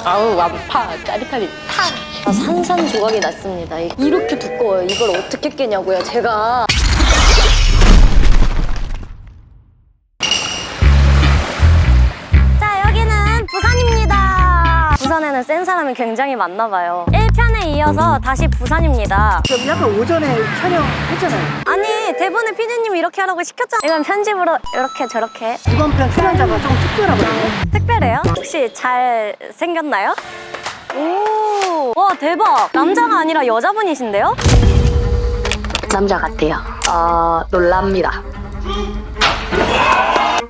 아우 완파 짜릿하니 탁. 산산조각이 났습니다. 이렇게 두꺼워요. 이걸 어떻게 깨냐고요, 제가. 자, 여기는 부산입니다. 부산에는 센 사람이 굉장히 많나 봐요. 1편에 이어서 다시 부산입니다. 그럼 약간 오전에 촬영했잖아요. 아니, 대본에 피디님이 이렇게 하라고 시켰잖아. 이건 편집으로 이렇게 저렇게. 이번 편 출연자가 좀 특별하거든요. 특별해요? 혹시 잘 생겼나요? 오, 와 대박. 남자가 아니라 여자분이신데요? 남자 같아요. 놀랍니다.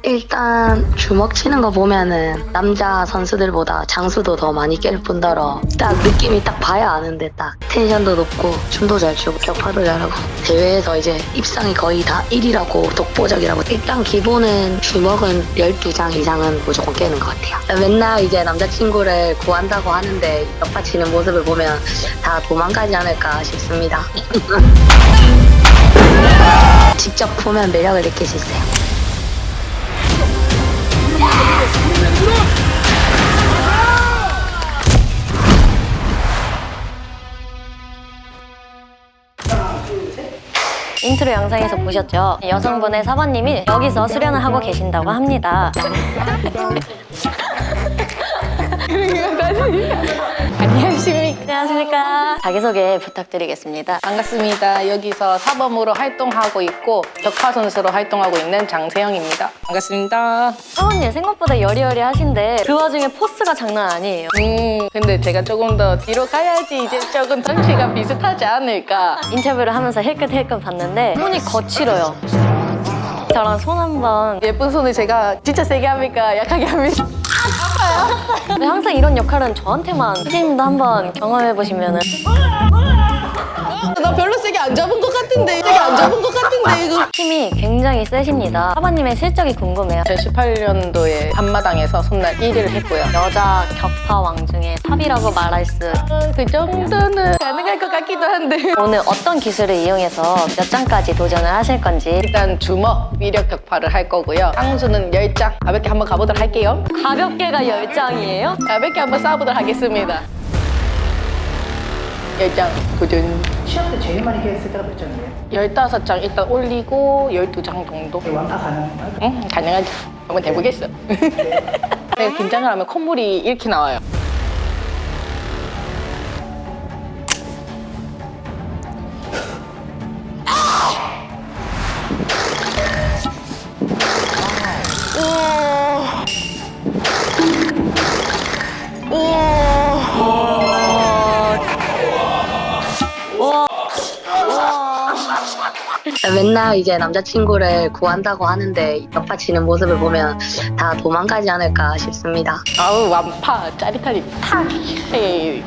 일단 주먹 치는 거 보면은 남자 선수들보다 장수도 더 많이 깰 뿐더러 딱 느낌이 딱 봐야 아는데 딱 텐션도 높고 춤도 잘 추고 격파도 잘하고 대회에서 이제 입상이 거의 다 1위라고 독보적이라고. 일단 기본은 주먹은 12장 이상은 무조건 깨는 것 같아요. 맨날 이제 남자친구를 구한다고 하는데 격파 치는 모습을 보면 다 도망가지 않을까 싶습니다. 직접 보면 매력을 느낄 수 있어요. 인트로 영상에서 보셨죠? 여성분의 사번님이 여기서 수련을 하고 계신다고 합니다. 안녕하십니까. 안녕하십니까. 자기소개 부탁드리겠습니다. 반갑습니다. 여기서 사범으로 활동하고 있고 격파 선수로 활동하고 있는 장세영입니다. 반갑습니다. 사번님 생각보다 여리여리하신데 그 와중에 포스가 장난 아니에요. 근데 제가 조금 더 뒤로 가야지 이제 조금 덩치가 비슷하지 않을까. 인터뷰를 하면서 힐끗힐끗 봤는데 손이 거칠어요. 저랑 손 한번. 예쁜 손을 제가 진짜 세게 합니까? 약하게 합니까? 근데 항상 이런 역할은 저한테만. 피디님도 한번 경험해보시면은. 나 별로 세게 안 잡은 것 같은데. 세게 안 잡은 것 같은데 이거. 힘이 굉장히 세십니다. 사번님의 실적이 궁금해요. 2018년도에 한마당에서 손날 1위를 했고요. 여자 격파왕 중에 탑이라고 말할 수. 그 정도는 가능할 것 같기도 한데. 오늘 어떤 기술을 이용해서 몇 장까지 도전을 하실 건지. 일단 주먹 위력 격파를 할 거고요. 상수는 10장 가볍게 한번 가보도록 할게요. 가볍게가 10장이에요? 가볍게 한번 싸보도록 하겠습니다. 10장 도전. 시합 때 제일 많이 했을 때가 몇 장이에요? 15장 일단 올리고 12장 정도. 완파 가능한가요? 응, 가능하죠. 한번 해보겠어. 내가 긴장을 하면 콧물이 이렇게 나와요. 맨날 이제 남자친구를 구한다고 하는데 격파 치는 모습을 보면 다 도망가지 않을까 싶습니다. 아우 완파 짜릿하니 탁. 에이.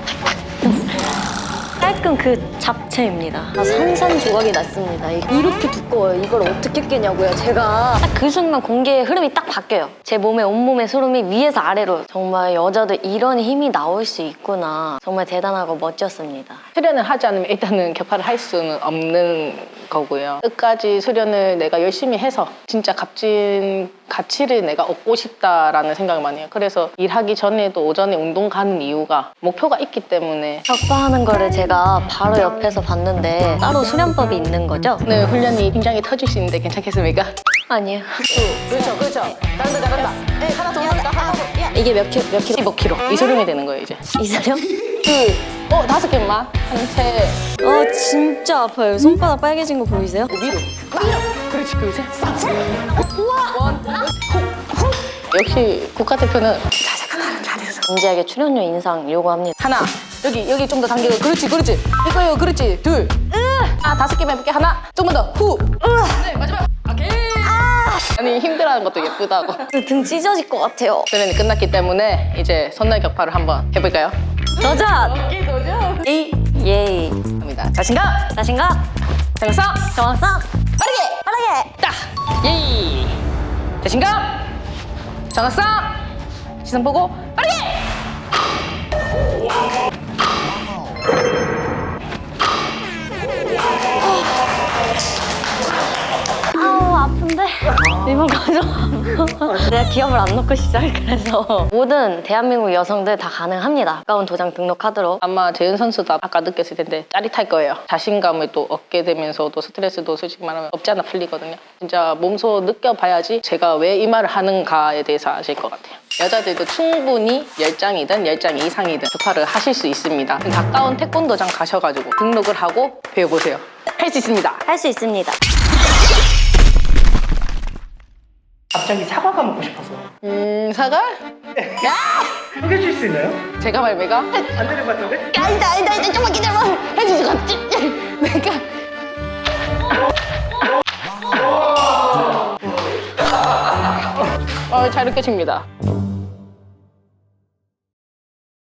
깔끔 그 잡채입니다. 산산조각이 났습니다. 이렇게 두꺼워요. 이걸 어떻게 깨냐고요, 제가. 딱 그 순간 공기의 흐름이 딱 바뀌어요. 제 몸에 온몸의 소름이 위에서 아래로. 정말 여자도 이런 힘이 나올 수 있구나. 정말 대단하고 멋졌습니다. 수련을 하지 않으면 일단은 격파를 할 수는 없는 거고요. 끝까지 수련을 내가 열심히 해서 진짜 값진 가치를 내가 얻고 싶다라는 생각을 많이 해요. 그래서 일하기 전에도 오전에 운동 가는 이유가 목표가 있기 때문에. 격파하는 거를 제가 바로 옆에서 봤는데 따로 수련법이 있는 거죠? 네, 훈련이 굉장히 터질 수 있는데 괜찮겠습니까? 아니에요. 그렇죠, 그렇죠. 잘한다, 잘한다. 네, 하나 더 한다, 하나 더. 이게 몇 킬로? 15kg. 이 수련이 되는 거예요, 이제. 이사령? 둘, 5개만. 한 세. 진짜 아파요. 손바닥 빨개진 거 보이세요? 위로. 그렇지, 그 셋. 원. 역시 국가대표는 잘했어. 진지하게 출연료 인상 요구합니다. 하나. 여기 좀 더 당기고. 그렇지, 그렇지. 이거요, 그렇지. 둘. 5개만 해볼게. 하나. 조금만 더. 후. 네, 마지막. 오케이. 아니, 힘들어하는 것도 예쁘다고. 등 찢어질 것 같아요. 수련이 끝났기 때문에 이제 손날 격파를 한번 해볼까요? 도전! 오케이, 도전. 예이. 갑니다. 자신감. 자신감, 정성. 정확성, 빠르게. 빠르게. 딱! 예이! 자신감! 정확성! 시선 보고 빠르게! 근데 이번 과정 내가 기업을 안 넣고 시작을 그래서 모든 대한민국 여성들 다 가능합니다. 가까운 도장 등록하도록. 아마 재은 선수도 아까 느꼈을 텐데 짜릿할 거예요. 자신감을 또 얻게 되면서도 스트레스도 솔직히 말하면 없지 않아 풀리거든요. 진짜 몸소 느껴봐야지 제가 왜 이 말을 하는가에 대해서 아실 것 같아요. 여자들도 충분히 10장이든 10장 이상이든 격파를 하실 수 있습니다. 가까운 태권도장 가셔가지고 등록을 하고 배워보세요. 할 수 있습니다. 할 수 있습니다. 갑자기 사과가 먹고 싶어서. 사과? 소개해 줄 수 있나요? 제가 말매가? 안 되는 것 같은데? 아니다, 좀만 기다려봐. 해주지, 같지? 내가. 잘 느껴집니다.